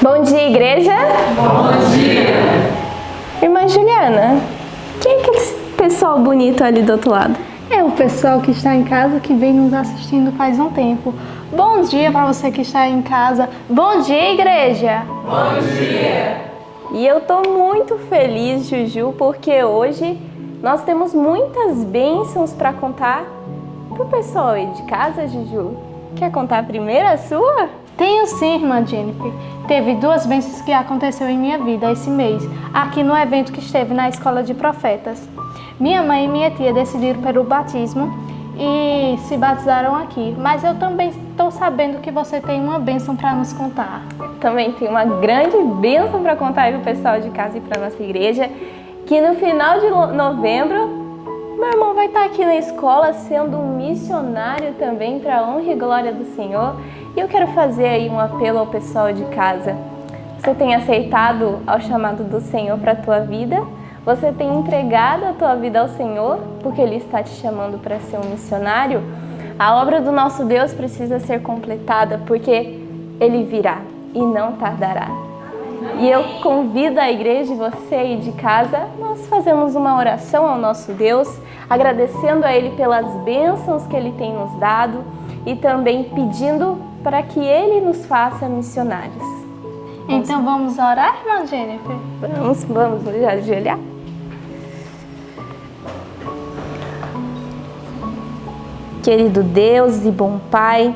Bom dia, igreja. Bom dia. Irmã Juliana, quem é aquele pessoal bonito ali do outro lado? É o pessoal que está em casa, que vem nos assistindo faz um tempo. Bom dia para você que está em casa. Bom dia, igreja. Bom dia. E eu tô muito feliz, Juju, porque hoje nós temos muitas bênçãos para contar pro pessoal aí de casa, Juju. Quer contar primeiro a sua? Tenho sim, irmã Jennifer. Teve duas bênçãos que aconteceu em minha vida esse mês, aqui no evento que esteve na Escola de Profetas. Minha mãe e minha tia decidiram pelo batismo e se batizaram aqui, mas eu também estou sabendo que você tem uma bênção para nos contar. Também tem uma grande bênção para contar aí pro pessoal de casa e para nossa igreja, que no final de novembro meu irmão vai estar aqui na escola sendo um missionário também para a honra e glória do Senhor. E eu quero fazer aí um apelo ao pessoal de casa. Você tem aceitado ao chamado do Senhor para a tua vida? Você tem entregado a tua vida ao Senhor porque Ele está te chamando para ser um missionário? A obra do nosso Deus precisa ser completada porque Ele virá e não tardará. E eu convido a igreja e você aí de casa, nós fazemos uma oração ao nosso Deus, agradecendo a Ele pelas bênçãos que Ele tem nos dado e também pedindo para que Ele nos faça missionários. Então vamos orar, irmã Jennifer? Vamos ajoelhar. Querido Deus e bom Pai,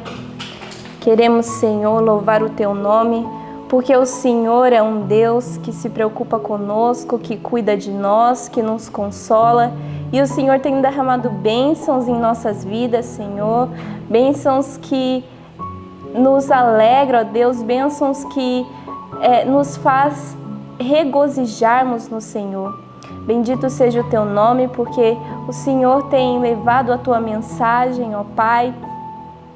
queremos, Senhor, louvar o Teu nome, porque o Senhor é um Deus que se preocupa conosco, que cuida de nós, que nos consola. E o Senhor tem derramado bênçãos em nossas vidas, Senhor. Bênçãos que nos alegram, ó Deus. Bênçãos que nos faz regozijarmos no Senhor. Bendito seja o Teu nome, porque o Senhor tem levado a Tua mensagem, ó Pai,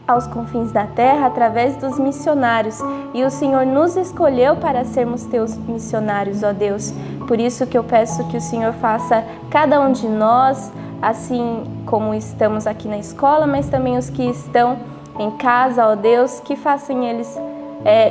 aos confins da terra através dos missionários, e o Senhor nos escolheu para sermos Teus missionários, ó Deus. Por isso que eu peço que o Senhor faça cada um de nós, assim como estamos aqui na escola, mas também os que estão em casa, ó Deus, que façam eles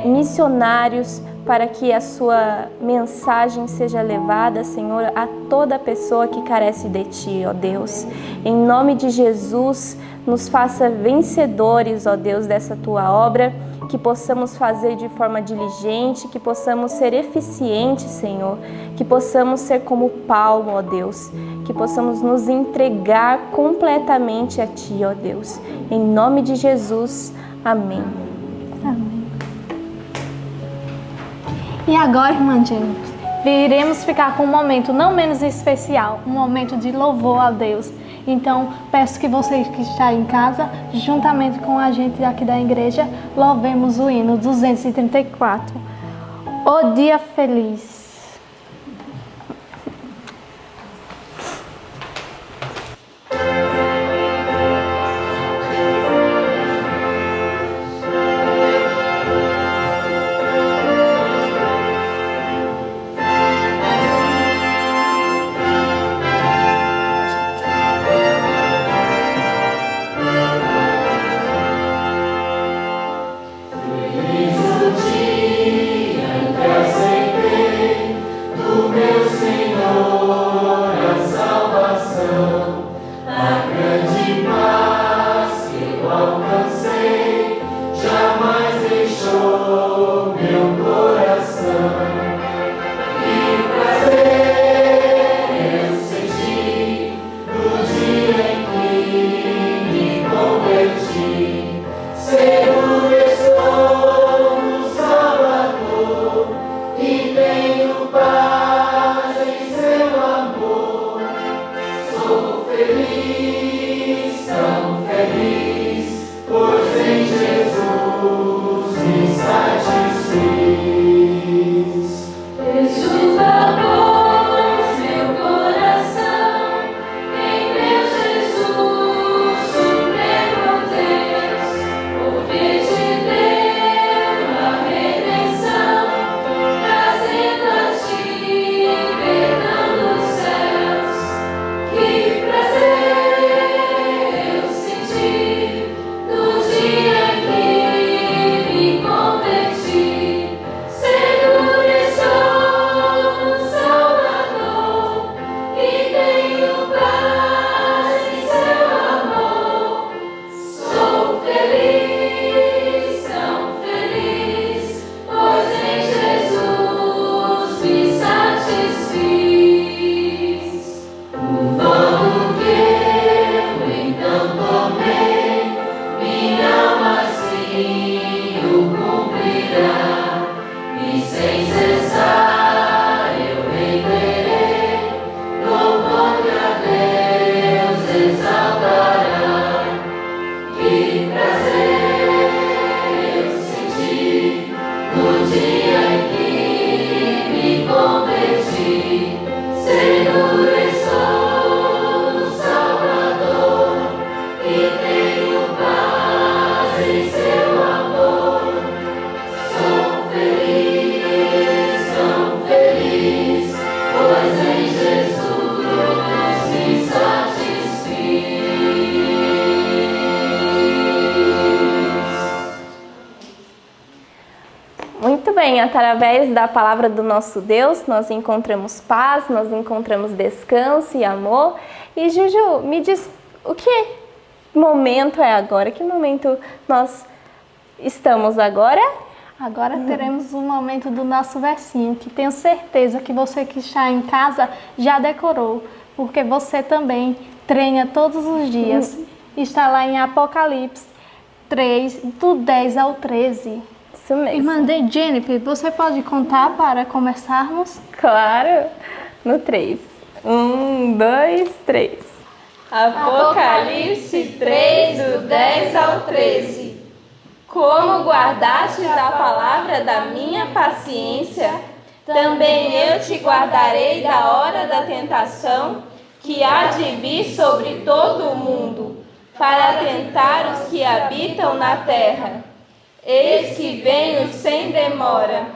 missionários, para que a Sua mensagem seja levada, Senhor, a toda pessoa que carece de Ti, ó Deus. Em nome de Jesus, nos faça vencedores, ó Deus, dessa Tua obra, que possamos fazer de forma diligente, que possamos ser eficientes, Senhor, que possamos ser como Paulo, ó Deus, que possamos nos entregar completamente a Ti, ó Deus. Em nome de Jesus, amém. Amém. E agora, irmã Jennifer, iremos ficar com um momento não menos especial, um momento de louvor a Deus. Então, peço que você que está em casa, juntamente com a gente aqui da igreja, louvemos o hino 234. O Dia Feliz. Feliz o dia em que aceitei Muito bem, através da palavra do nosso Deus, nós encontramos paz, nós encontramos descanso e amor. E Juju, me diz, o que momento é agora? Que momento nós estamos agora? Agora teremos um momento do nosso versinho, que tenho certeza que você que está em casa já decorou, porque você também treina todos os dias. Está lá em Apocalipse 3, do 10 ao 13. Isso mesmo. Irmã Jennifer, você pode contar para começarmos? Claro, no 3. 1, 2, 3. Apocalipse 3, do 10 ao 13. Como guardastes a palavra da minha paciência, também eu te guardarei da hora da tentação, que há de vir sobre todo o mundo, para tentar os que habitam na terra. Eis que venho sem demora.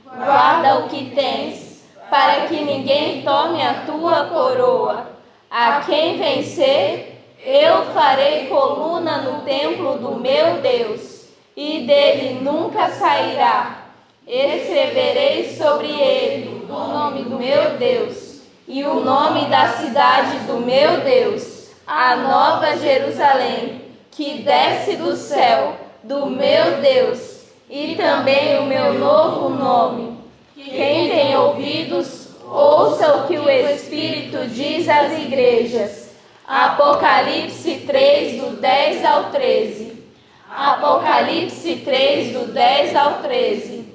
Guarda o que tens, para que ninguém tome a tua coroa. A quem vencer, eu farei coluna no templo do meu Deus, e dele nunca sairá. Escreverei sobre ele o nome do meu Deus, e o nome da cidade do meu Deus, a nova Jerusalém, que desce do céu, do meu Deus, e também o meu novo nome. Quem tem ouvidos, ouça o que o Espírito diz às igrejas. Apocalipse 3, do 10 ao 13. Apocalipse 3, do 10 ao 13.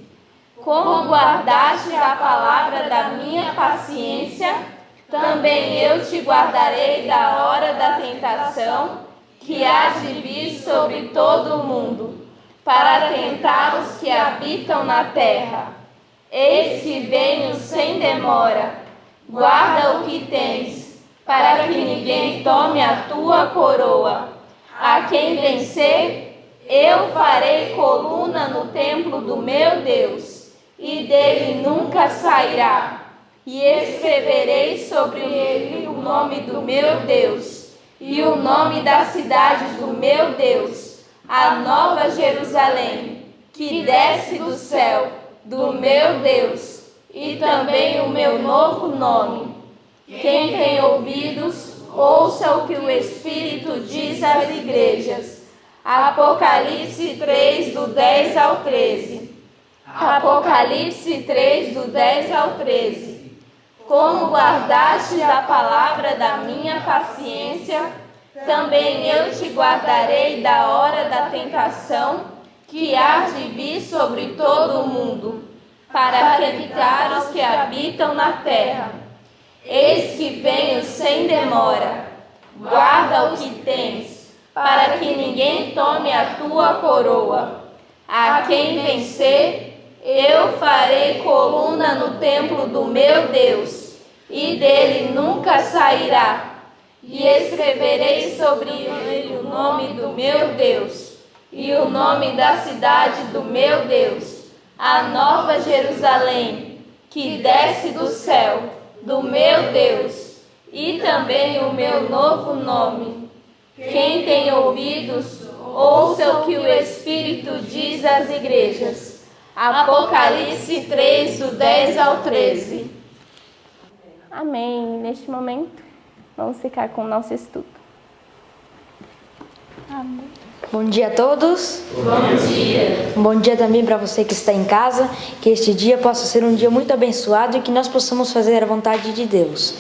Como guardaste a palavra da minha paciência, também eu te guardarei da hora da tentação, que há de vir sobre todo o mundo, para tentar os que habitam na terra. Eis que venho sem demora. Guarda o que tens, para que ninguém tome a tua coroa. A quem vencer, eu farei coluna no templo do meu Deus, e dele nunca sairá. E escreverei sobre ele o nome do meu Deus, e o nome da cidade do meu Deus, a nova Jerusalém, que desce do céu, do meu Deus, e também o meu novo nome. Quem tem ouvidos, ouça o que o Espírito diz às igrejas. Apocalipse 3, do 10 ao 13. Apocalipse 3, do 10 ao 13. Como guardaste a palavra da minha paciência, também eu te guardarei da hora da tentação, que há de vir sobre todo o mundo, para tentar os que habitam na terra. Eis que venho sem demora. Guarda o que tens, para que ninguém tome a tua coroa. A quem vencer, eu farei coluna no templo do meu Deus, e dele nunca sairá. E escreverei sobre ele o nome do meu Deus, e o nome da cidade do meu Deus, a nova Jerusalém, que desce do céu, do meu Deus, e também o meu novo nome. Quem tem ouvidos, ouça o que o Espírito diz às igrejas. Apocalipse 3, do 10 ao 13. Amém. Neste momento, vamos ficar com o nosso estudo. Amém. Bom dia a todos. Bom dia. Um bom dia também para você que está em casa. Que este dia possa ser um dia muito abençoado e que nós possamos fazer a vontade de Deus.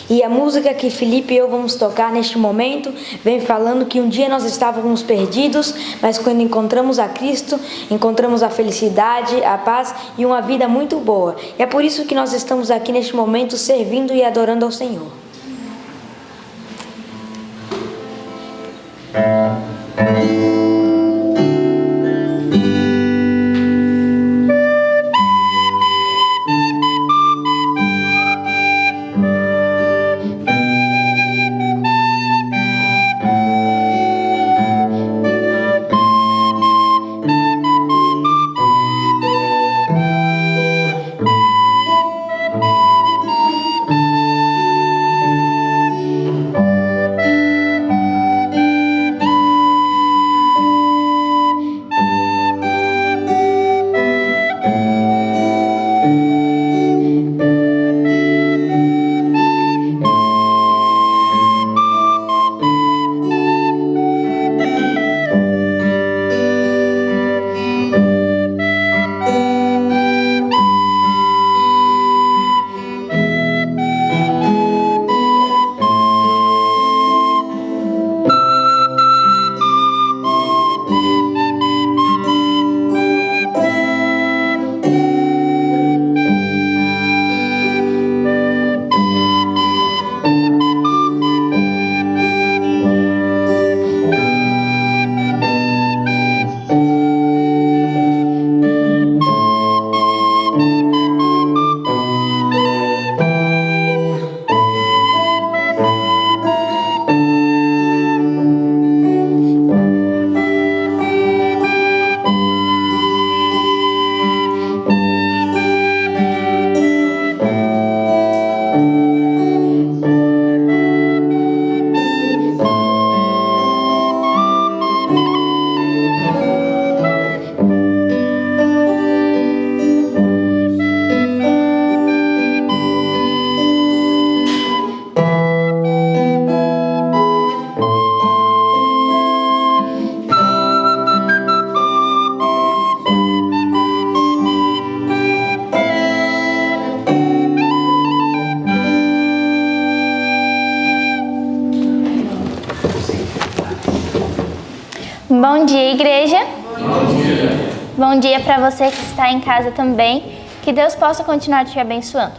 E a música que Felipe e eu vamos tocar neste momento vem falando que um dia nós estávamos perdidos, mas quando encontramos a Cristo, encontramos a felicidade, a paz e uma vida muito boa. E é por isso que nós estamos aqui neste momento servindo e adorando ao Senhor. Bom dia, igreja. Bom dia. Bom dia para você que está em casa também. Que Deus possa continuar te abençoando.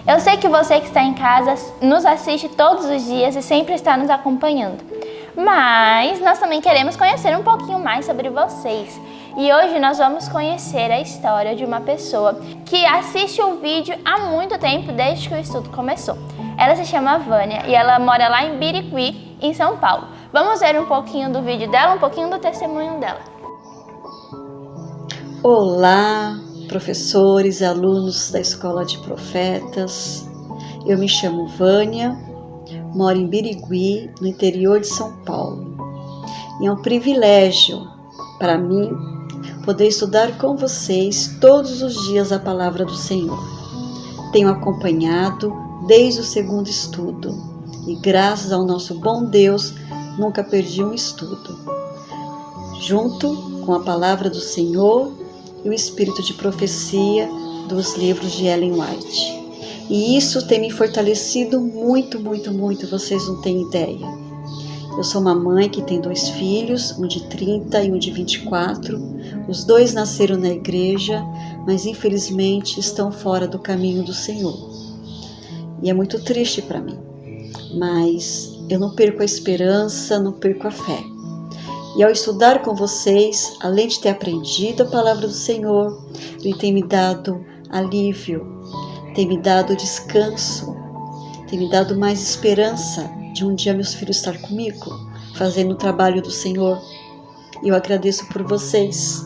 Eu sei que você que está em casa nos assiste todos os dias e sempre está nos acompanhando. Mas nós também queremos conhecer um pouquinho mais sobre vocês. E hoje nós vamos conhecer a história de uma pessoa que assiste o vídeo há muito tempo, desde que o estudo começou. Ela se chama Vânia e ela mora lá em Birigui, em São Paulo. Vamos ver um pouquinho do vídeo dela, um pouquinho do testemunho dela. Olá, professores e alunos da Escola de Profetas. Eu me chamo Vânia, moro em Birigui, no interior de São Paulo. E é um privilégio para mim poder estudar com vocês todos os dias a palavra do Senhor. Tenho acompanhado desde o segundo estudo e graças ao nosso bom Deus nunca perdi um estudo. Junto com a palavra do Senhor e o espírito de profecia dos livros de Ellen White. E isso tem me fortalecido muito, muito, muito, vocês não têm ideia. Eu sou uma mãe que tem 2 filhos, um de 30 e um de 24. Os 2 nasceram na igreja, mas infelizmente estão fora do caminho do Senhor. E é muito triste para mim, mas eu não perco a esperança, não perco a fé. E ao estudar com vocês, além de ter aprendido a palavra do Senhor, Ele tem me dado alívio, tem me dado descanso, tem me dado mais esperança de um dia meus filhos estar comigo, fazendo o trabalho do Senhor. E eu agradeço por vocês.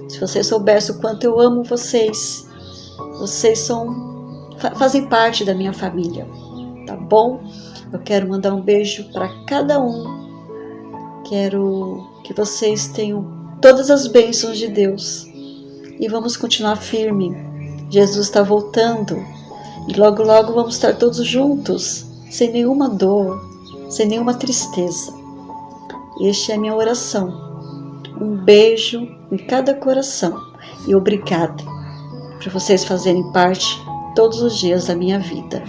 Se vocês soubessem o quanto eu amo vocês, vocês fazem parte da minha família, tá bom? Eu quero mandar um beijo para cada um. Quero que vocês tenham todas as bênçãos de Deus. E vamos continuar firme. Jesus está voltando. E logo, logo vamos estar todos juntos, sem nenhuma dor, sem nenhuma tristeza. Esta é a minha oração. Um beijo em cada coração. E obrigada por vocês fazerem parte todos os dias da minha vida.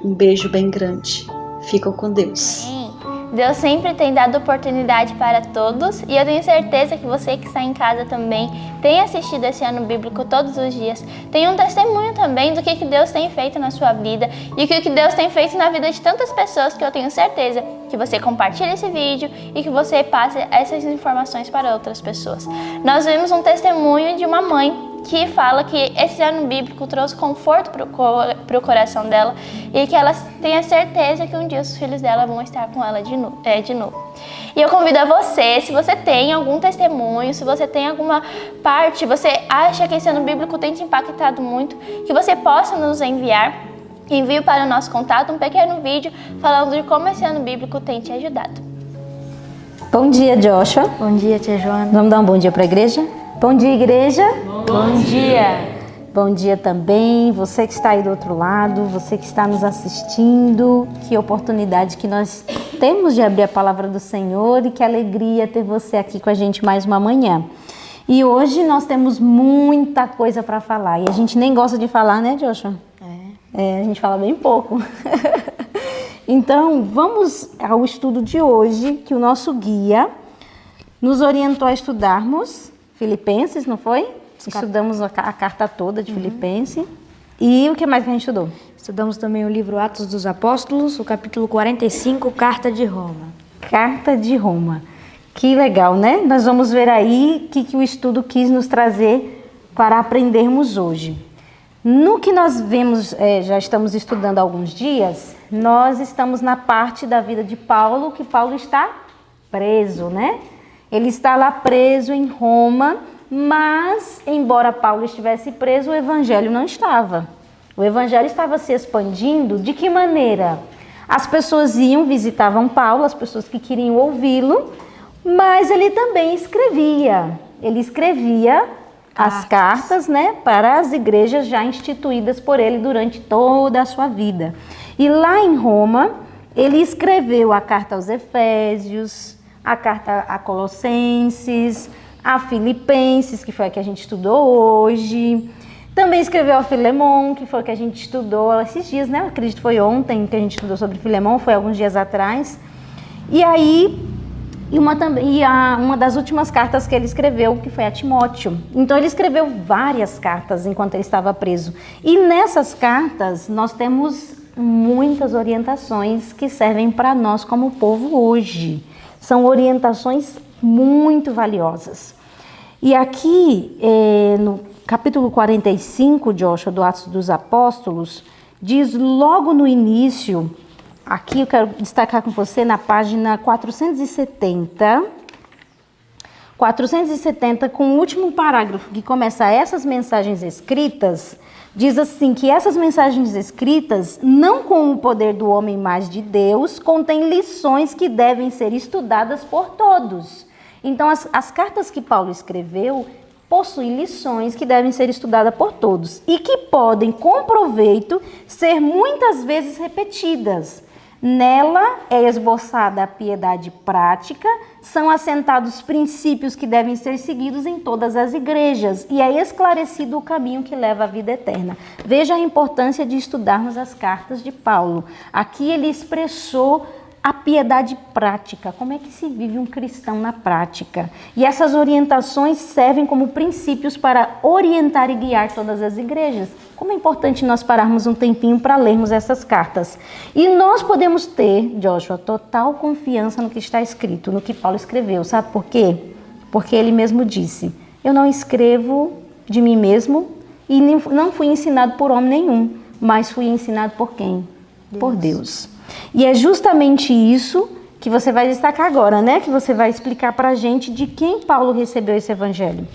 Um beijo bem grande. Ficam com Deus. Sim. Deus sempre tem dado oportunidade para todos e eu tenho certeza que você que está em casa também tem assistido esse ano bíblico todos os dias. Tem um testemunho também do que Deus tem feito na sua vida e o que Deus tem feito na vida de tantas pessoas que eu tenho certeza que você compartilhe esse vídeo e que você passe essas informações para outras pessoas. Nós vimos um testemunho de uma mãe que fala que esse ano bíblico trouxe conforto para o coração dela e que ela tenha certeza que um dia os filhos dela vão estar com ela de novo. E eu convido a você, se você tem algum testemunho, se você tem alguma parte, você acha que esse ano bíblico tem te impactado muito, que você possa nos enviar. Envie para o nosso contato um pequeno vídeo falando de como esse ano bíblico tem te ajudado. Bom dia, Joshua. Bom dia, tia Joana. Vamos dar um bom dia para a igreja? Bom dia, igreja. Bom dia. Bom dia também, você que está aí do outro lado, você que está nos assistindo. Que oportunidade que nós temos de abrir a palavra do Senhor e que alegria ter você aqui com a gente mais uma manhã. E hoje nós temos muita coisa para falar e a gente nem gosta de falar, né, Joshua? A gente fala bem pouco. Então, vamos ao estudo de hoje, que o nosso guia nos orientou a estudarmos Filipenses, não foi? Estudamos a carta toda de Filipenses. E o que mais que a gente estudou? Estudamos também o livro Atos dos Apóstolos, o capítulo 45, Carta de Roma. Carta de Roma. Que legal, né? Nós vamos ver aí o que o estudo quis nos trazer para aprendermos hoje. No que nós vemos, já estamos estudando há alguns dias, nós estamos na parte da vida de Paulo, que Paulo está preso, né? Ele está lá preso em Roma, mas, embora Paulo estivesse preso, o evangelho não estava. O evangelho estava se expandindo. De que maneira? As pessoas visitavam Paulo, as pessoas que queriam ouvi-lo, mas ele também escrevia. Ele escrevia as cartas, né, para as igrejas já instituídas por ele durante toda a sua vida. E lá em Roma, ele escreveu a carta aos Efésios, a carta a Colossenses, a Filipenses, que foi a que a gente estudou hoje. Também escreveu a Filemon, que foi a que a gente estudou esses dias, né? Eu acredito que foi ontem que a gente estudou sobre Filemon, foi alguns dias atrás. E aí, uma das últimas cartas que ele escreveu, que foi a Timóteo. Então ele escreveu várias cartas enquanto ele estava preso. E nessas cartas nós temos muitas orientações que servem para nós como povo hoje. São orientações muito valiosas. E aqui no capítulo 45, Joshua, do Atos dos Apóstolos, diz logo no início. Aqui eu quero destacar com você na página 470, com o último parágrafo que começa essas mensagens escritas, diz assim que essas mensagens escritas, não com o poder do homem, mas de Deus, contêm lições que devem ser estudadas por todos. Então as cartas que Paulo escreveu possuem lições que devem ser estudadas por todos e que podem, com proveito, ser muitas vezes repetidas. Nela é esboçada a piedade prática, são assentados princípios que devem ser seguidos em todas as igrejas e é esclarecido o caminho que leva à vida eterna. Veja a importância de estudarmos as cartas de Paulo. Aqui ele expressou a piedade prática, como é que se vive um cristão na prática. E essas orientações servem como princípios para orientar e guiar todas as igrejas. Como é importante nós pararmos um tempinho para lermos essas cartas. E nós podemos ter, Joshua, total confiança no que está escrito, no que Paulo escreveu. Sabe por quê? Porque ele mesmo disse, eu não escrevo de mim mesmo e não fui ensinado por homem nenhum, mas fui ensinado por quem? Por Deus. E é justamente isso que você vai destacar agora, né? Que você vai explicar para a gente de quem Paulo recebeu esse evangelho.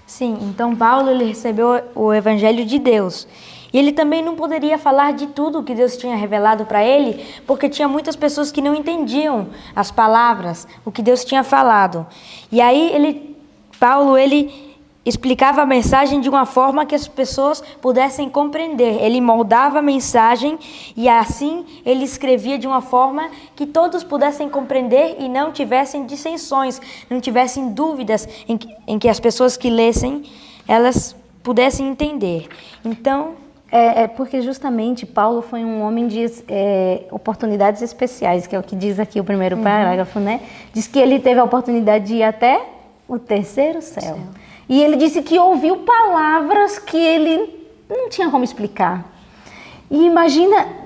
Sim, então Paulo ele recebeu o evangelho de Deus. E ele também não poderia falar de tudo que Deus tinha revelado para ele, porque tinha muitas pessoas que não entendiam as palavras, o que Deus tinha falado. E aí Paulo explicava a mensagem de uma forma que as pessoas pudessem compreender. Ele moldava a mensagem e assim ele escrevia de uma forma que todos pudessem compreender e não tivessem dissensões, não tivessem dúvidas em que as pessoas que lessem, elas pudessem entender. Então, Porque justamente Paulo foi um homem de oportunidades especiais, que é o que diz aqui o primeiro parágrafo, né? Diz que ele teve a oportunidade de ir até o terceiro céu. E ele disse que ouviu palavras que ele não tinha como explicar. E imagina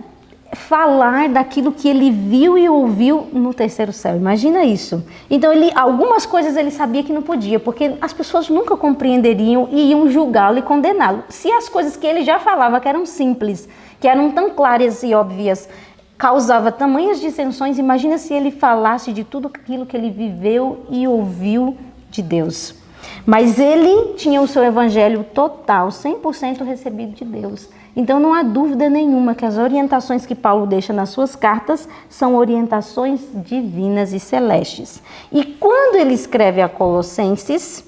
falar daquilo que ele viu e ouviu no terceiro céu. Imagina isso. Então, algumas coisas ele sabia que não podia, porque as pessoas nunca compreenderiam e iam julgá-lo e condená-lo. Se as coisas que ele já falava, que eram simples, que eram tão claras e óbvias, causava tamanhas dissensões, imagina se ele falasse de tudo aquilo que ele viveu e ouviu de Deus. Mas ele tinha o seu evangelho total, 100% recebido de Deus. Então não há dúvida nenhuma que as orientações que Paulo deixa nas suas cartas são orientações divinas e celestes. E quando ele escreve a Colossenses,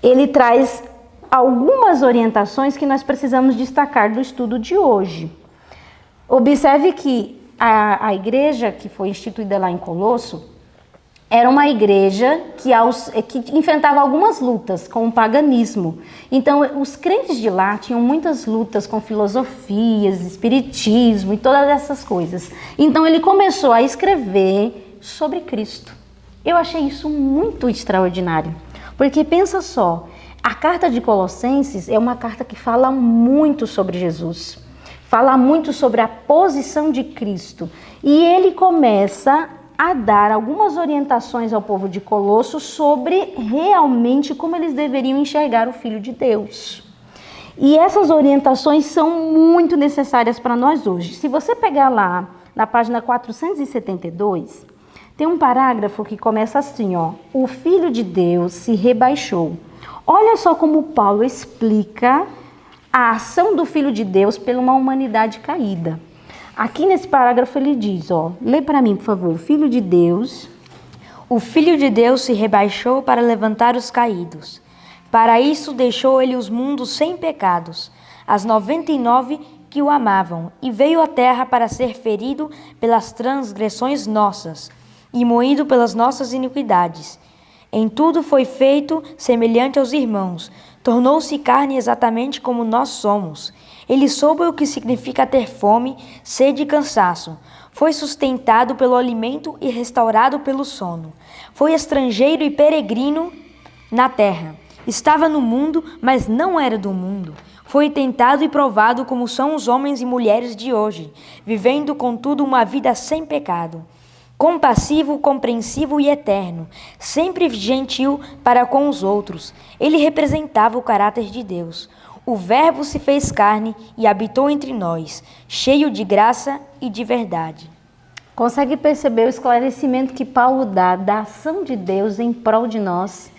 ele traz algumas orientações que nós precisamos destacar do estudo de hoje. Observe que a igreja que foi instituída lá em Colosso era uma igreja que enfrentava algumas lutas com o paganismo. Então, os crentes de lá tinham muitas lutas com filosofias, espiritismo e todas essas coisas. Então, ele começou a escrever sobre Cristo. Eu achei isso muito extraordinário, porque pensa só, a carta de Colossenses é uma carta que fala muito sobre Jesus, fala muito sobre a posição de Cristo. E ele começa a dar algumas orientações ao povo de Colosso sobre realmente como eles deveriam enxergar o Filho de Deus. E essas orientações são muito necessárias para nós hoje. Se você pegar lá na página 472, tem um parágrafo que começa assim, ó: o Filho de Deus se rebaixou. Olha só como Paulo explica a ação do Filho de Deus pela uma humanidade caída. Aqui nesse parágrafo ele diz, ó, lê para mim, por favor, o Filho de Deus se rebaixou para levantar os caídos. Para isso deixou ele os mundos sem pecados, as 99 que o amavam, e veio à terra para ser ferido pelas transgressões nossas, e moído pelas nossas iniquidades. Em tudo foi feito semelhante aos irmãos, tornou-se carne exatamente como nós somos. Ele soube o que significa ter fome, sede e cansaço. Foi sustentado pelo alimento e restaurado pelo sono. Foi estrangeiro e peregrino na terra. Estava no mundo, mas não era do mundo. Foi tentado e provado como são os homens e mulheres de hoje, vivendo, contudo, uma vida sem pecado. Compassivo, compreensivo e eterno, sempre gentil para com os outros. Ele representava o caráter de Deus. O Verbo se fez carne e habitou entre nós, cheio de graça e de verdade. Consegue perceber o esclarecimento que Paulo dá da ação de Deus em prol de nós?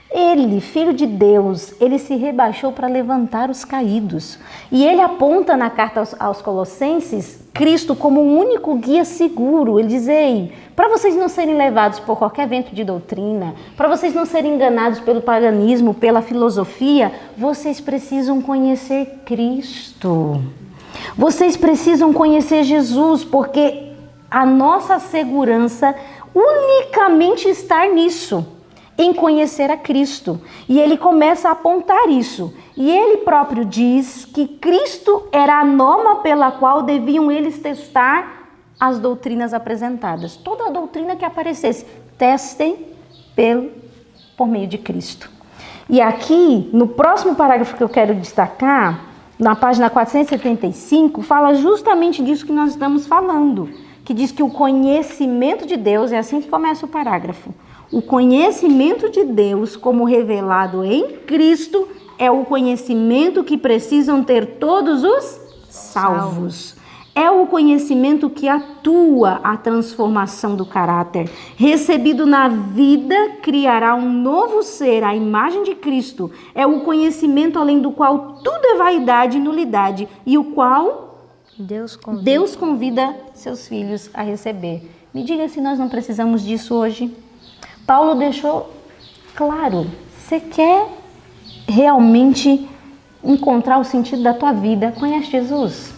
Ele, Filho de Deus, ele se rebaixou para levantar os caídos. E ele aponta na carta aos Colossenses Cristo como o único guia seguro. Ele diz, ei, para vocês não serem levados por qualquer vento de doutrina, para vocês não serem enganados pelo paganismo, pela filosofia, vocês precisam conhecer Cristo. Vocês precisam conhecer Jesus, porque a nossa segurança unicamente está nisso, em conhecer a Cristo. E ele começa a apontar isso. E ele próprio diz que Cristo era a norma pela qual deviam eles testar as doutrinas apresentadas. Toda a doutrina que aparecesse, testem por meio de Cristo. E aqui, no próximo parágrafo que eu quero destacar, na página 475, fala justamente disso que nós estamos falando, que diz que o conhecimento de Deus, é assim que começa o parágrafo, o conhecimento de Deus como revelado em Cristo é o conhecimento que precisam ter todos os salvos. É o conhecimento que atua a transformação do caráter. Recebido na vida, criará um novo ser, a imagem de Cristo. É o conhecimento além do qual tudo é vaidade e nulidade, e o qual Deus convida seus filhos a receber. Me diga se nós não precisamos disso hoje. Paulo deixou claro, você quer realmente encontrar o sentido da tua vida, conhece Jesus.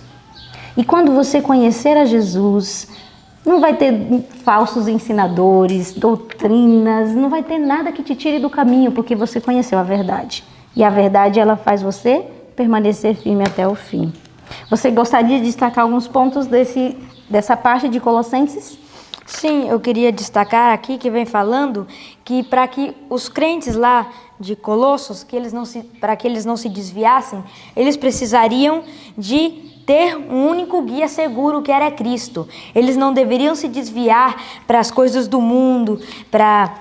E quando você conhecer a Jesus, não vai ter falsos ensinadores, doutrinas, não vai ter nada que te tire do caminho, porque você conheceu a verdade. E a verdade, ela faz você permanecer firme até o fim. Você gostaria de destacar alguns pontos dessa parte de Colossenses? Sim, eu queria destacar aqui que vem falando que para que os crentes lá de Colossos, para que eles não se desviassem, eles precisariam de ter um único guia seguro, que era Cristo. Eles não deveriam se desviar para as coisas do mundo, para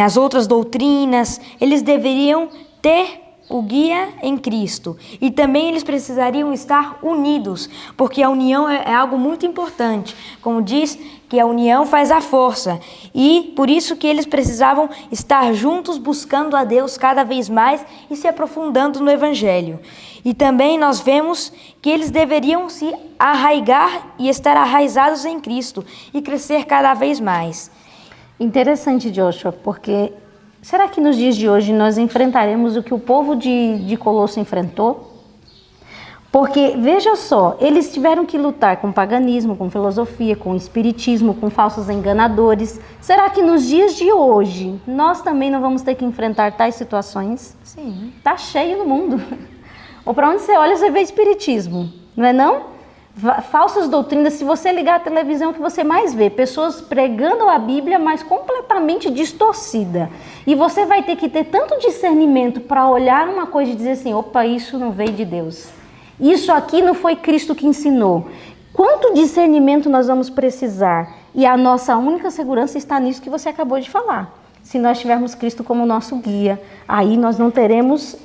as outras doutrinas. Eles deveriam ter o guia em Cristo. E também eles precisariam estar unidos, porque a união é algo muito importante. Como diz, que a união faz a força. E por isso que eles precisavam estar juntos, buscando a Deus cada vez mais e se aprofundando no Evangelho. E também nós vemos que eles deveriam se arraigar e estar arraizados em Cristo e crescer cada vez mais. Interessante, Joshua, porque será que nos dias de hoje nós enfrentaremos o que o povo de Colosso enfrentou? Porque, veja só, eles tiveram que lutar com paganismo, com filosofia, com espiritismo, com falsos enganadores. Será que nos dias de hoje nós também não vamos ter que enfrentar tais situações? Sim. Tá cheio no mundo. Ou para onde você olha, você vê espiritismo, não é não? Falsas doutrinas, se você ligar a televisão, o que você mais vê? Pessoas pregando a Bíblia, mas completamente distorcida. E você vai ter que ter tanto discernimento para olhar uma coisa e dizer assim, opa, isso não veio de Deus. Isso aqui não foi Cristo que ensinou. Quanto discernimento nós vamos precisar? E a nossa única segurança está nisso que você acabou de falar. Se nós tivermos Cristo como nosso guia, aí nós não teremos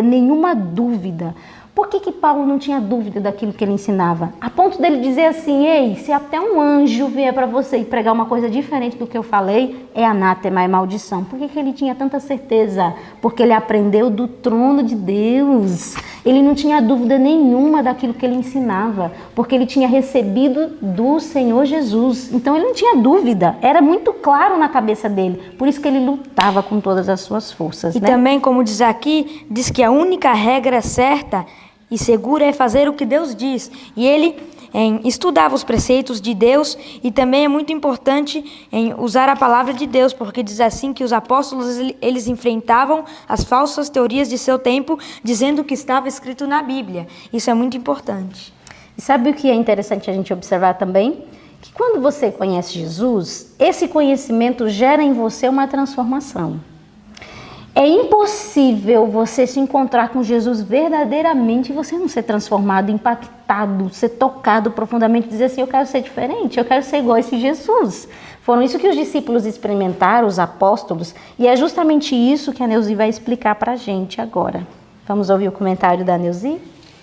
nenhuma dúvida. Por que Paulo não tinha dúvida daquilo que ele ensinava? A ponto dele dizer assim, ei, se até um anjo vier para você e pregar uma coisa diferente do que eu falei, é anátema, é maldição. Por que ele tinha tanta certeza? Porque ele aprendeu do trono de Deus. Ele não tinha dúvida nenhuma daquilo que ele ensinava, porque ele tinha recebido do Senhor Jesus. Então ele não tinha dúvida, era muito claro na cabeça dele. Por isso que ele lutava com todas as suas forças. E também, como diz aqui, diz que a única regra certa e segura é fazer o que Deus diz. E ele estudava os preceitos de Deus e também é muito importante usar a palavra de Deus, porque diz assim que os apóstolos eles enfrentavam as falsas teorias de seu tempo, dizendo o que estava escrito na Bíblia. Isso é muito importante. E sabe o que é interessante a gente observar também? Que quando você conhece Jesus, esse conhecimento gera em você uma transformação. É impossível você se encontrar com Jesus verdadeiramente e você não ser transformado, impactado, ser tocado profundamente, dizer assim, eu quero ser diferente, eu quero ser igual a esse Jesus. Foram isso que os discípulos experimentaram, os apóstolos, e é justamente isso que a Neuzi vai explicar para a gente agora. Vamos ouvir o comentário da Neuzi?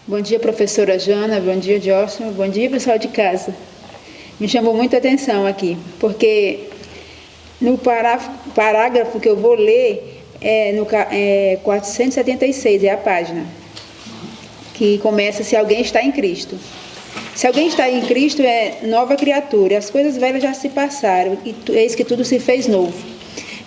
Bom dia, professora Jana, bom dia, Joshua, bom dia, pessoal de casa. Me chamou muita atenção aqui, porque no parágrafo que eu vou ler, no 476 é a página, que começa se alguém está em Cristo. Se alguém está em Cristo é nova criatura, as coisas velhas já se passaram, e eis que tudo se fez novo.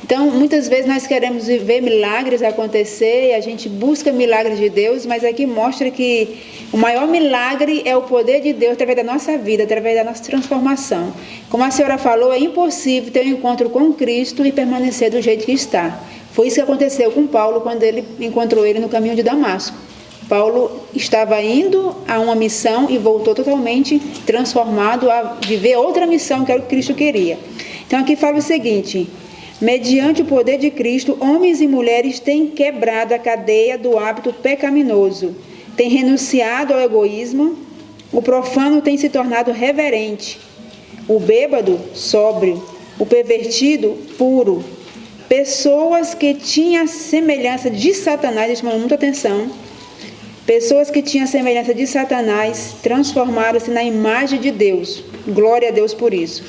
Então, muitas vezes nós queremos ver milagres acontecer, e a gente busca milagres de Deus, mas aqui mostra que o maior milagre é o poder de Deus através da nossa vida, através da nossa transformação. Como a senhora falou, é impossível ter um encontro com Cristo e permanecer do jeito que está. Foi isso que aconteceu com Paulo quando ele encontrou ele no caminho de Damasco. Paulo estava indo a uma missão e voltou totalmente transformado a viver outra missão que era o que Cristo queria. Então aqui fala o seguinte: mediante o poder de Cristo, homens e mulheres têm quebrado a cadeia do hábito pecaminoso, têm renunciado ao egoísmo, o profano tem se tornado reverente, o bêbado, sóbrio, o pervertido, puro. Pessoas que tinham semelhança de Satanás, isso chama muita atenção, pessoas que tinham semelhança de Satanás transformaram-se na imagem de Deus. Glória a Deus por isso.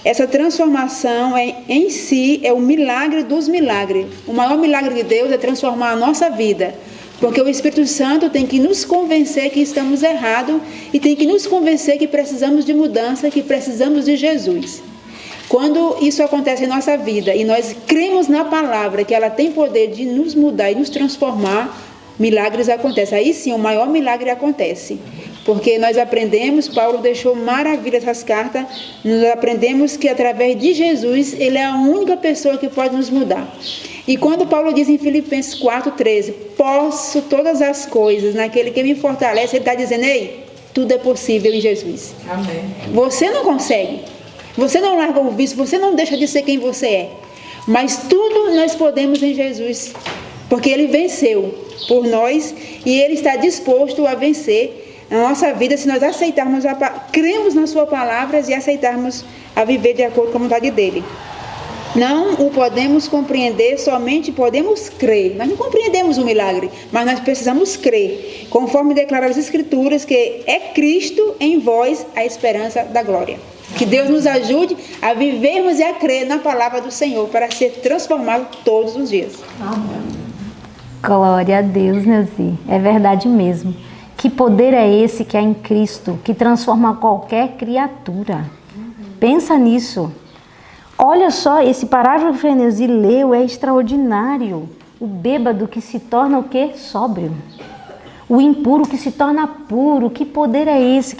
Essa transformação em si é o milagre dos milagres. O maior milagre de Deus é transformar a nossa vida, porque o Espírito Santo tem que nos convencer que estamos errados e tem que nos convencer que precisamos de mudança, que precisamos de Jesus. Quando isso acontece em nossa vida e nós cremos na palavra, que ela tem poder de nos mudar e nos transformar, milagres acontecem. Aí sim, o maior milagre acontece. Porque nós aprendemos, Paulo deixou maravilhas essas cartas, nós aprendemos que através de Jesus, ele é a única pessoa que pode nos mudar. E quando Paulo diz em Filipenses 4,13, posso todas as coisas naquele que me fortalece, ele está dizendo, ei, tudo é possível em Jesus. Amém. Você não consegue, você não larga o vício, você não deixa de ser quem você é, mas tudo nós podemos em Jesus, porque ele venceu por nós e ele está disposto a vencer na nossa vida se nós aceitarmos, cremos nas suas palavras e aceitarmos a viver de acordo com a vontade dele. Não o podemos compreender, somente podemos crer. Nós não compreendemos o milagre, mas nós precisamos crer, conforme declara as Escrituras, que é Cristo em vós a esperança da glória. Que Deus nos ajude a vivermos e a crer na palavra do Senhor, para ser transformado todos os dias. Amém. Glória a Deus, Neuzi. É verdade mesmo. Que poder é esse que há em Cristo, que transforma qualquer criatura? Pensa nisso. Olha só, esse parágrafo que a Neuzi leu é extraordinário. O bêbado que se torna o quê? Sóbrio. O impuro que se torna puro. Que poder é esse?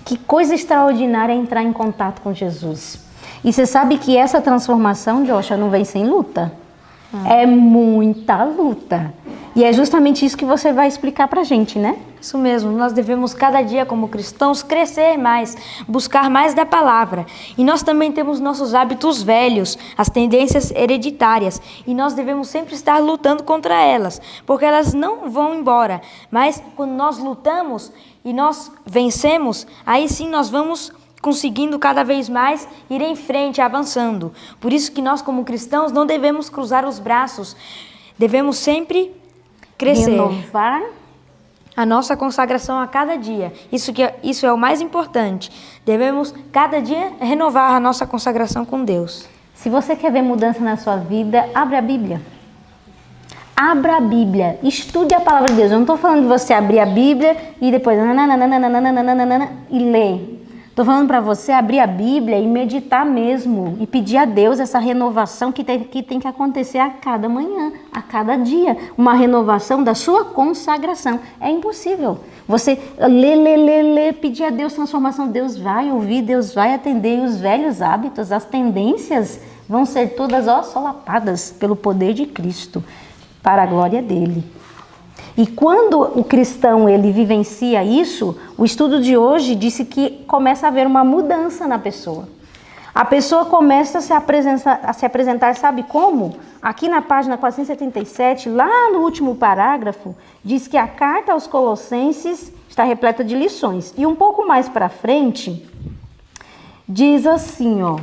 Que coisa extraordinária é entrar em contato com Jesus. E você sabe que essa transformação, Joshua, não vem sem luta. É muita luta. E é justamente isso que você vai explicar pra gente, né? Isso mesmo, nós devemos cada dia como cristãos crescer mais, buscar mais da palavra. E nós também temos nossos hábitos velhos, as tendências hereditárias. E nós devemos sempre estar lutando contra elas, porque elas não vão embora. Mas quando nós lutamos e nós vencemos, aí sim nós vamos conseguindo cada vez mais ir em frente, avançando. Por isso que nós como cristãos não devemos cruzar os braços. Devemos sempre crescer. Renovar a nossa consagração a cada dia. Isso é o mais importante. Devemos cada dia renovar a nossa consagração com Deus. Se você quer ver mudança na sua vida, abre a Bíblia. Abra a Bíblia, estude a palavra de Deus. Eu não estou falando de você abrir a Bíblia e depois e ler. Estou falando para você abrir a Bíblia e meditar mesmo e pedir a Deus essa renovação que tem que acontecer a cada manhã, a cada dia. Uma renovação da sua consagração. É impossível. Você lê, pedir a Deus transformação. Deus vai ouvir, Deus vai atender. E os velhos hábitos, as tendências vão ser todas solapadas pelo poder de Cristo, para a glória dele. E quando o cristão ele vivencia isso, o estudo de hoje disse que começa a haver uma mudança na pessoa. A pessoa começa a se apresentar, sabe como? Aqui na página 477, lá no último parágrafo, diz que a carta aos Colossenses está repleta de lições. E um pouco mais para frente, diz assim, ó: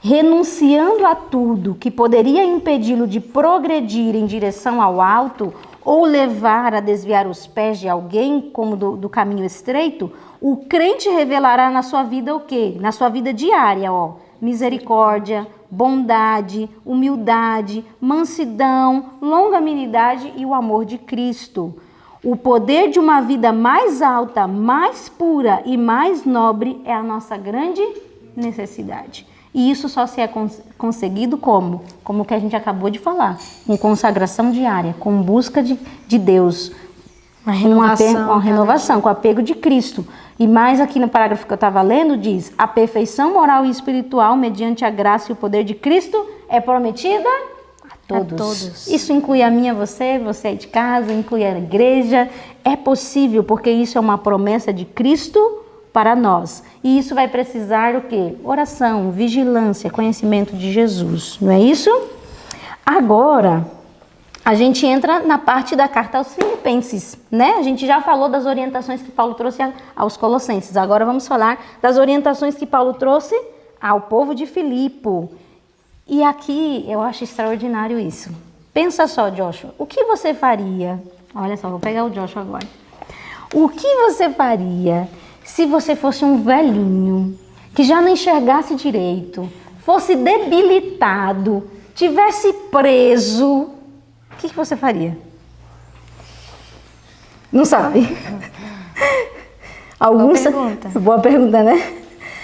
renunciando a tudo que poderia impedi-lo de progredir em direção ao alto, ou levar a desviar os pés de alguém como do caminho estreito, o crente revelará na sua vida o quê? Na sua vida diária, ó, misericórdia, bondade, humildade, mansidão, longanimidade e o amor de Cristo. O poder de uma vida mais alta, mais pura e mais nobre é a nossa grande necessidade. E isso só se é conseguido como? Como que a gente acabou de falar, com consagração diária, com busca de Deus, uma renovação, com apego de Cristo. E mais aqui no parágrafo que eu estava lendo diz: a perfeição moral e espiritual mediante a graça e o poder de Cristo é prometida a todos. Isso inclui a minha, você aí de casa, inclui a igreja. É possível, porque isso é uma promessa de Cristo para nós. E isso vai precisar o quê? Oração, vigilância, conhecimento de Jesus. Não é isso? Agora, a gente entra na parte da carta aos Filipenses, né? A gente já falou das orientações que Paulo trouxe aos Colossenses. Agora vamos falar das orientações que Paulo trouxe ao povo de Filipe. E aqui eu acho extraordinário isso. Pensa só, Joshua, o que você faria? Olha só, vou pegar o Joshua agora. O que você faria se você fosse um velhinho, que já não enxergasse direito, fosse debilitado, tivesse preso, o que você faria? Não sabe? Boa pergunta, né?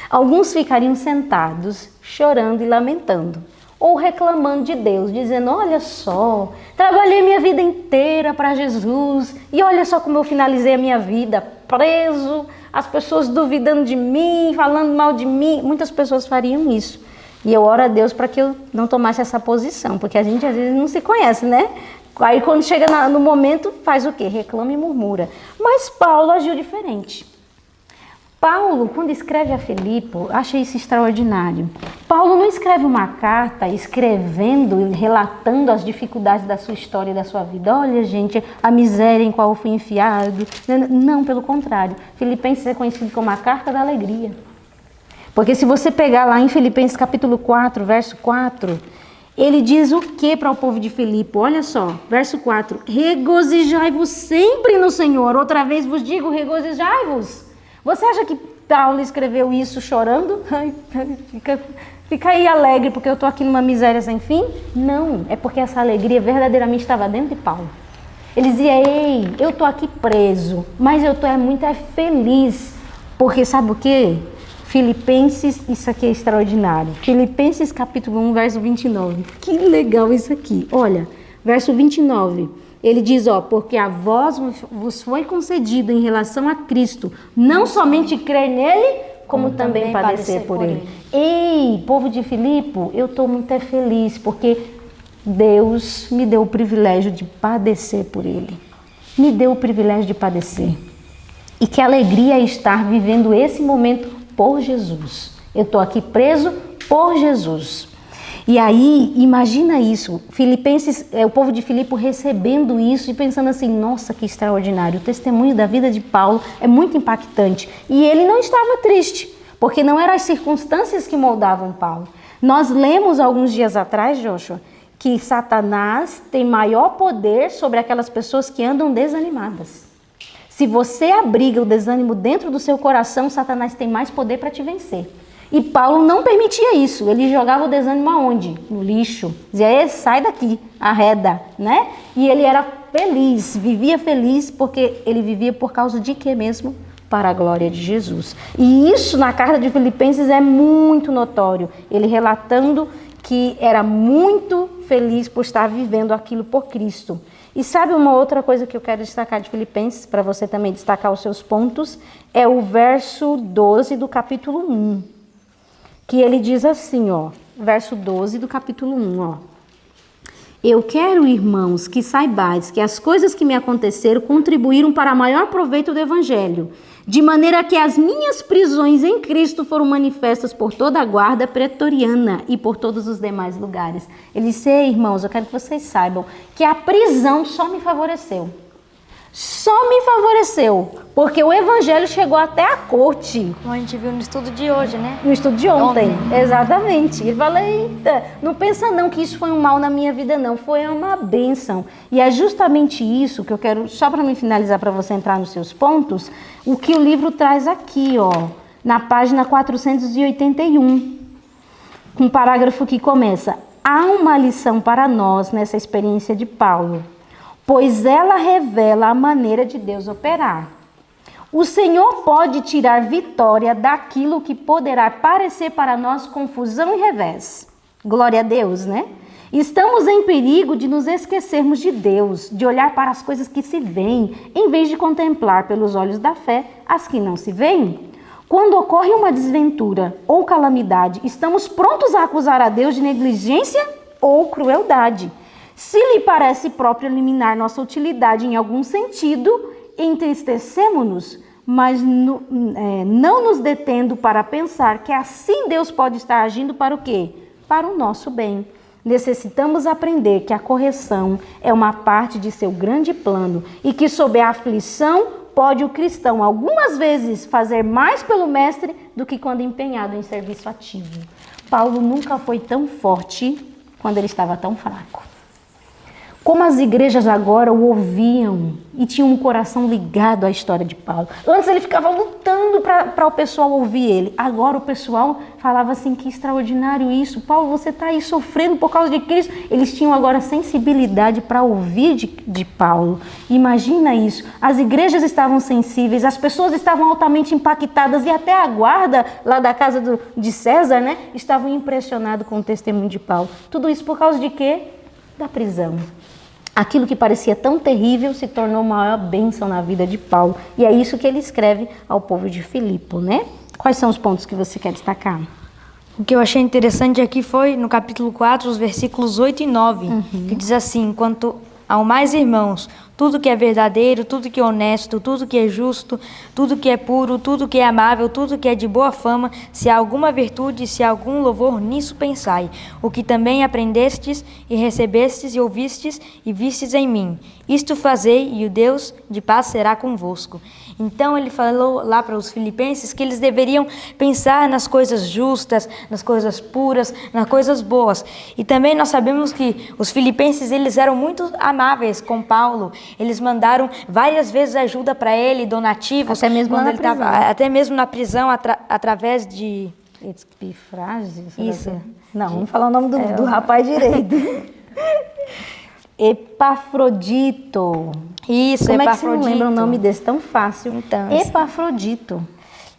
Alguns ficariam sentados, chorando e lamentando, ou reclamando de Deus, dizendo: olha só, trabalhei minha vida inteira para Jesus, e olha só como eu finalizei a minha vida, preso, as pessoas duvidando de mim, falando mal de mim. Muitas pessoas fariam isso. E eu oro a Deus para que eu não tomasse essa posição, porque a gente às vezes não se conhece, né? Aí quando chega no momento, faz o quê? Reclama e murmura. Mas Paulo agiu diferente. Paulo, quando escreve a Filipe, achei isso extraordinário. Paulo não escreve uma carta escrevendo, relatando as dificuldades da sua história e da sua vida. Olha, gente, a miséria em qual eu fui enfiado. Não, pelo contrário. Filipenses é conhecido como a carta da alegria. Porque se você pegar lá em Filipenses capítulo 4, verso 4, ele diz o que para o povo de Filipe? Olha só, verso 4. Regozijai-vos sempre no Senhor. Outra vez vos digo, regozijai-vos. Você acha que Paulo escreveu isso chorando? Fica aí alegre porque eu estou aqui numa miséria sem fim? Não, é porque essa alegria verdadeiramente estava dentro de Paulo. Ele dizia, ei, eu estou aqui preso, mas eu estou muito feliz. Porque sabe o quê? Filipenses, isso aqui é extraordinário. Filipenses capítulo 1, verso 29. Que legal isso aqui. Olha, verso 29. Ele diz, porque a vós vos foi concedido em relação a Cristo, não somente crer nele, como também padecer por ele. Ei, povo de Filipe, eu estou muito feliz, porque Deus me deu o privilégio de padecer por ele. Me deu o privilégio de padecer. E que alegria é estar vivendo esse momento por Jesus. Eu estou aqui preso por Jesus. E aí, imagina isso, Filipenses, o povo de Filipe recebendo isso e pensando assim, nossa, que extraordinário. O testemunho da vida de Paulo é muito impactante. E ele não estava triste, porque não eram as circunstâncias que moldavam Paulo. Nós lemos alguns dias atrás, Joshua, que Satanás tem maior poder sobre aquelas pessoas que andam desanimadas. Se você abriga o desânimo dentro do seu coração, Satanás tem mais poder para te vencer. E Paulo não permitia isso, ele jogava o desânimo aonde? No lixo. Dizia, sai daqui, arreda, né? E ele era feliz, vivia feliz, porque ele vivia por causa de quê mesmo? Para a glória de Jesus. E isso na carta de Filipenses é muito notório. Ele relatando que era muito feliz por estar vivendo aquilo por Cristo. E sabe uma outra coisa que eu quero destacar de Filipenses, para você também destacar os seus pontos, é o verso 12 do capítulo 1. Que ele diz assim, verso 12 do capítulo 1, Eu quero, irmãos, que saibais que as coisas que me aconteceram contribuíram para maior proveito do Evangelho, de maneira que as minhas prisões em Cristo foram manifestas por toda a guarda pretoriana e por todos os demais lugares. Ele disse, irmãos, eu quero que vocês saibam que a prisão só me favoreceu. Só me favoreceu, porque o evangelho chegou até a corte. Como a gente viu no estudo de hoje, né? No estudo de ontem, exatamente. Ele fala, eita, não pensa não que isso foi um mal na minha vida não, foi uma bênção. E é justamente isso que eu quero, só para me finalizar, para você entrar nos seus pontos, o que o livro traz aqui, na página 481, com um parágrafo que começa, há uma lição para nós nessa experiência de Paulo, pois ela revela a maneira de Deus operar. O Senhor pode tirar vitória daquilo que poderá parecer para nós confusão e revés. Glória a Deus, né? Estamos em perigo de nos esquecermos de Deus, de olhar para as coisas que se veem, em vez de contemplar pelos olhos da fé as que não se veem. Quando ocorre uma desventura ou calamidade, estamos prontos a acusar a Deus de negligência ou crueldade. Se lhe parece próprio eliminar nossa utilidade em algum sentido, entristecemos-nos, mas não nos detendo para pensar que assim Deus pode estar agindo para o quê? Para o nosso bem. Necessitamos aprender que a correção é uma parte de seu grande plano e que sob a aflição pode o cristão algumas vezes fazer mais pelo mestre do que quando empenhado em serviço ativo. Paulo nunca foi tão forte quando ele estava tão fraco. Como as igrejas agora o ouviam e tinham um coração ligado à história de Paulo. Antes ele ficava lutando para o pessoal ouvir ele. Agora o pessoal falava assim, que extraordinário isso. Paulo, você está aí sofrendo por causa de Cristo. Eles tinham agora sensibilidade para ouvir de Paulo. Imagina isso. As igrejas estavam sensíveis, as pessoas estavam altamente impactadas e até a guarda lá da casa de César, né, estavam impressionados com o testemunho de Paulo. Tudo isso por causa de quê? Da prisão. Aquilo que parecia tão terrível se tornou uma maior bênção na vida de Paulo. E é isso que ele escreve ao povo de Filipe, né? Quais são os pontos que você quer destacar? O que eu achei interessante aqui foi no capítulo 4, os versículos 8 e 9, que diz assim: quanto ao mais, irmãos, tudo que é verdadeiro, tudo que é honesto, tudo que é justo, tudo que é puro, tudo que é amável, tudo que é de boa fama, se há alguma virtude, se há algum louvor, nisso pensai. O que também aprendestes e recebestes e ouvistes e vistes em mim, isto fazei, e o Deus de paz será convosco. Então ele falou lá para os filipenses que eles deveriam pensar nas coisas justas, nas coisas puras, nas coisas boas. E também nós sabemos que os filipenses, eles eram muito amáveis com Paulo. Eles mandaram várias vezes ajuda para ele, donativos. Até mesmo na prisão. Até mesmo na prisão, através de... Epifrases? Isso. Não, vamos falar o nome do rapaz direito. Epafrodito. Isso, Como Epafrodito. é que você não lembra o nome desse tão fácil? Então, Epafrodito.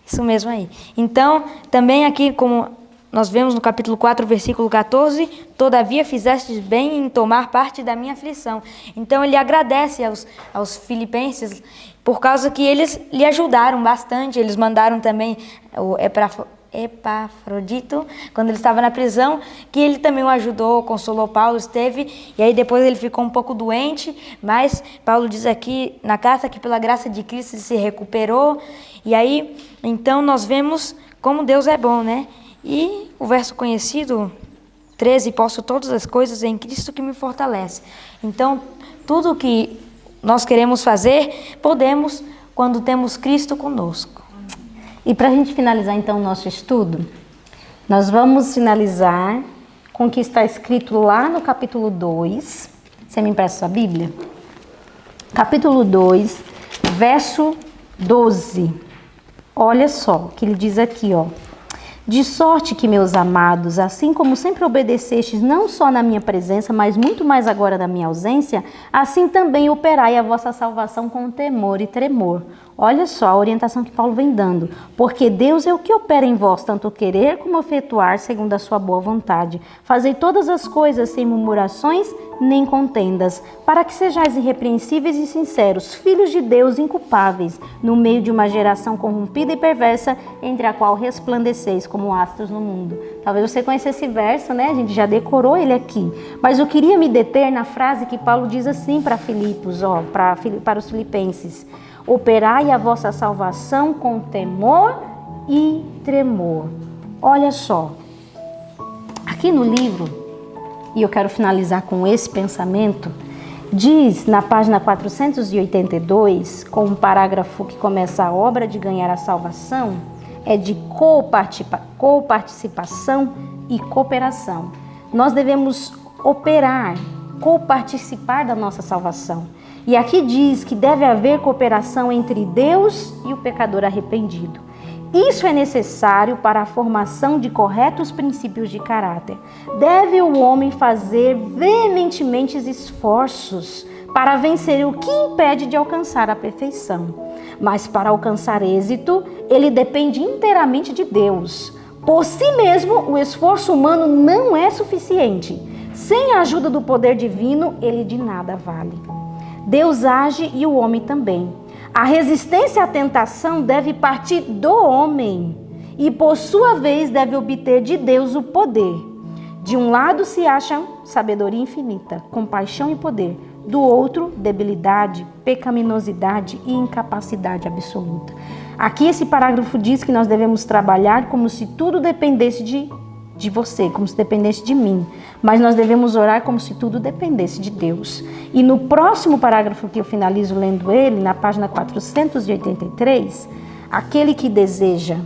Isso mesmo aí. Então, também aqui, como nós vemos no capítulo 4, versículo 14, todavia fizestes bem em tomar parte da minha aflição. Então, ele agradece aos filipenses por causa que eles lhe ajudaram bastante. Eles mandaram também o Epafrodito, quando ele estava na prisão, que ele também o ajudou, consolou Paulo, esteve, e aí depois ele ficou um pouco doente, mas Paulo diz aqui na carta que pela graça de Cristo ele se recuperou, e aí, então nós vemos como Deus é bom, né? E o verso conhecido, 13, posso todas as coisas em Cristo que me fortalece. Então, tudo que nós queremos fazer, podemos quando temos Cristo conosco. E para a gente finalizar então o nosso estudo, nós vamos finalizar com o que está escrito lá no capítulo 2. Você me empresta sua Bíblia? Capítulo 2, verso 12. Olha só o que ele diz aqui, ó. De sorte que, meus amados, assim como sempre obedecestes não só na minha presença, mas muito mais agora na minha ausência, assim também operai a vossa salvação com temor e tremor. Olha só a orientação que Paulo vem dando. Porque Deus é o que opera em vós, tanto querer como efetuar, segundo a sua boa vontade. Fazei todas as coisas sem murmurações nem contendas, para que sejais irrepreensíveis e sinceros, filhos de Deus inculpáveis, no meio de uma geração corrompida e perversa, entre a qual resplandeceis como astros no mundo. Talvez você conheça esse verso, né? A gente já decorou ele aqui. Mas eu queria me deter na frase que Paulo diz assim para Filipos, ó, para os filipenses. Operai a vossa salvação com temor e tremor. Olha só, aqui no livro, e eu quero finalizar com esse pensamento, diz na página 482, com um parágrafo que começa: a obra de ganhar a salvação é de coparticipação e cooperação. Nós devemos operar, coparticipar da nossa salvação. E aqui diz que deve haver cooperação entre Deus e o pecador arrependido. Isso é necessário para a formação de corretos princípios de caráter. Deve o homem fazer veementemente esforços para vencer o que impede de alcançar a perfeição. Mas para alcançar êxito, ele depende inteiramente de Deus. Por si mesmo, o esforço humano não é suficiente. Sem a ajuda do poder divino, ele de nada vale. Deus age e o homem também. A resistência à tentação deve partir do homem e, por sua vez, deve obter de Deus o poder. De um lado se acha sabedoria infinita, compaixão e poder. Do outro, debilidade, pecaminosidade e incapacidade absoluta. Aqui esse parágrafo diz que nós devemos trabalhar como se tudo dependesse de você, como se dependesse de mim. Mas nós devemos orar como se tudo dependesse de Deus. E no próximo parágrafo que eu finalizo lendo ele, na página 483, aquele que deseja...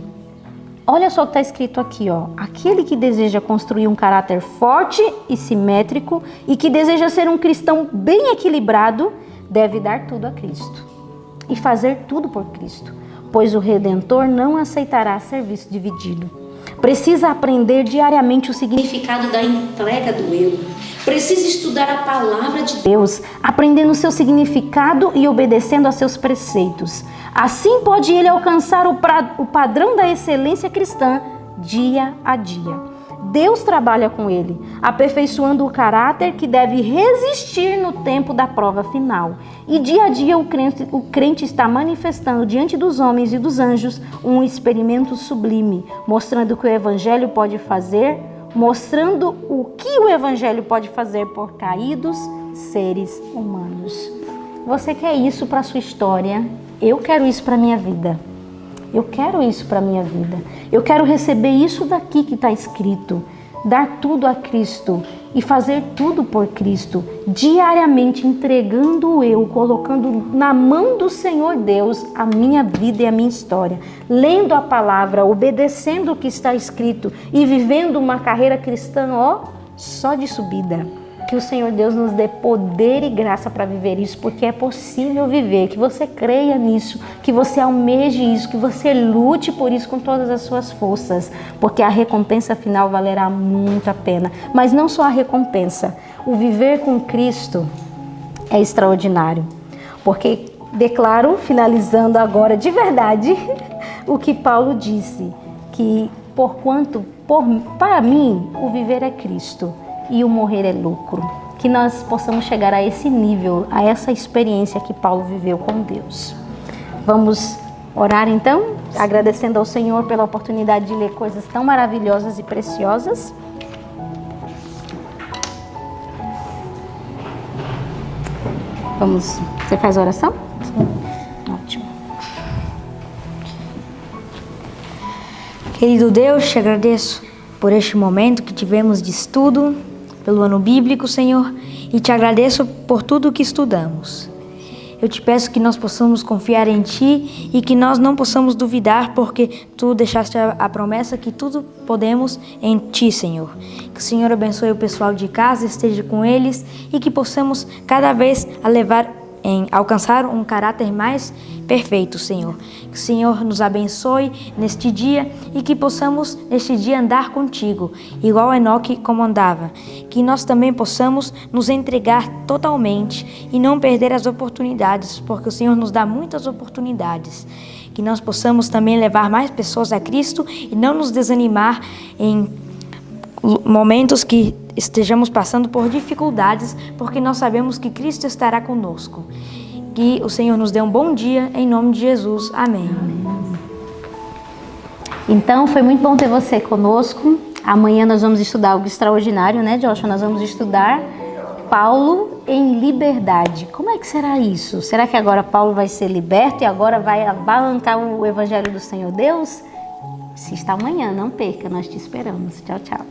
Olha só o que está escrito aqui, ó. Aquele que deseja construir um caráter forte e simétrico e que deseja ser um cristão bem equilibrado, deve dar tudo a Cristo e fazer tudo por Cristo, pois o Redentor não aceitará serviço dividido. Precisa aprender diariamente o significado da entrega do eu. Precisa estudar a palavra de Deus, aprendendo o seu significado e obedecendo a seus preceitos. Assim pode ele alcançar o padrão da excelência cristã dia a dia. Deus trabalha com ele, aperfeiçoando o caráter que deve resistir no tempo da prova final. E dia a dia o crente está manifestando diante dos homens e dos anjos um experimento sublime, mostrando que o Evangelho pode fazer, mostrando o que o Evangelho pode fazer por caídos seres humanos. Você quer isso para a sua história? Eu quero isso para a minha vida. Eu quero isso para a minha vida. Eu quero receber isso daqui que está escrito. Dar tudo a Cristo e fazer tudo por Cristo. Diariamente entregando eu, colocando na mão do Senhor Deus a minha vida e a minha história. Lendo a palavra, obedecendo o que está escrito e vivendo uma carreira cristã, só de subida. Que o Senhor Deus nos dê poder e graça para viver isso, porque é possível viver, que você creia nisso, que você almeje isso, que você lute por isso com todas as suas forças, porque a recompensa final valerá muito a pena. Mas não só a recompensa, o viver com Cristo é extraordinário, porque declaro, finalizando agora de verdade, o que Paulo disse, que para mim, o viver é Cristo e o morrer é lucro. Que nós possamos chegar a esse nível, a essa experiência que Paulo viveu com Deus. Vamos orar então, agradecendo ao Senhor pela oportunidade de ler coisas tão maravilhosas e preciosas. Você faz a oração? Sim. Ótimo. Querido Deus, te agradeço por este momento que tivemos de estudo, pelo ano bíblico, Senhor, e te agradeço por tudo que estudamos. Eu te peço que nós possamos confiar em Ti e que nós não possamos duvidar, porque Tu deixaste a promessa que tudo podemos em Ti, Senhor. Que o Senhor abençoe o pessoal de casa, esteja com eles e que possamos cada vez alcançar um caráter mais perfeito, Senhor. Que o Senhor nos abençoe neste dia e que possamos neste dia andar contigo, igual Enoque como andava. Que nós também possamos nos entregar totalmente e não perder as oportunidades, porque o Senhor nos dá muitas oportunidades. Que nós possamos também levar mais pessoas a Cristo e não nos desanimar em momentos que estejamos passando por dificuldades, porque nós sabemos que Cristo estará conosco. Que o Senhor nos dê um bom dia, em nome de Jesus. Amém. Então, foi muito bom ter você conosco. Amanhã nós vamos estudar algo extraordinário, né, Joshua? Nós vamos estudar Paulo em liberdade. Como é que será isso? Será que agora Paulo vai ser liberto e agora vai abalancar o Evangelho do Senhor Deus? Assista amanhã, não perca, nós te esperamos. Tchau, tchau.